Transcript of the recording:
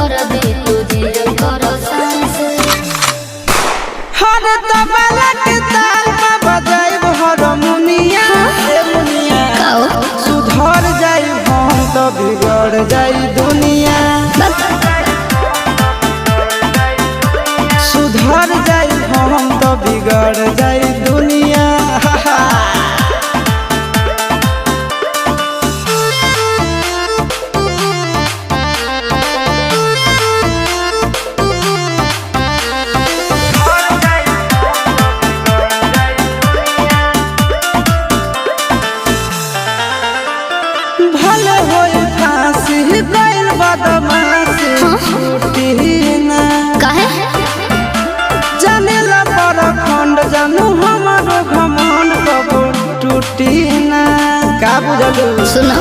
कर दे तुझे कर सांस हर तबला के ताल में बजाइब हारमोनिया ए मुनिया सुधर जाई हम तो बिगड़ जाई दुनिया सुधर जाई हम तो बिगड़ जाई दुनिया भले होई फांसी गइल बदमाशी छूटी ना काहे जानेला पर खंड जानू हमारो घमंड कबो टूटी ना का बुझलू सुना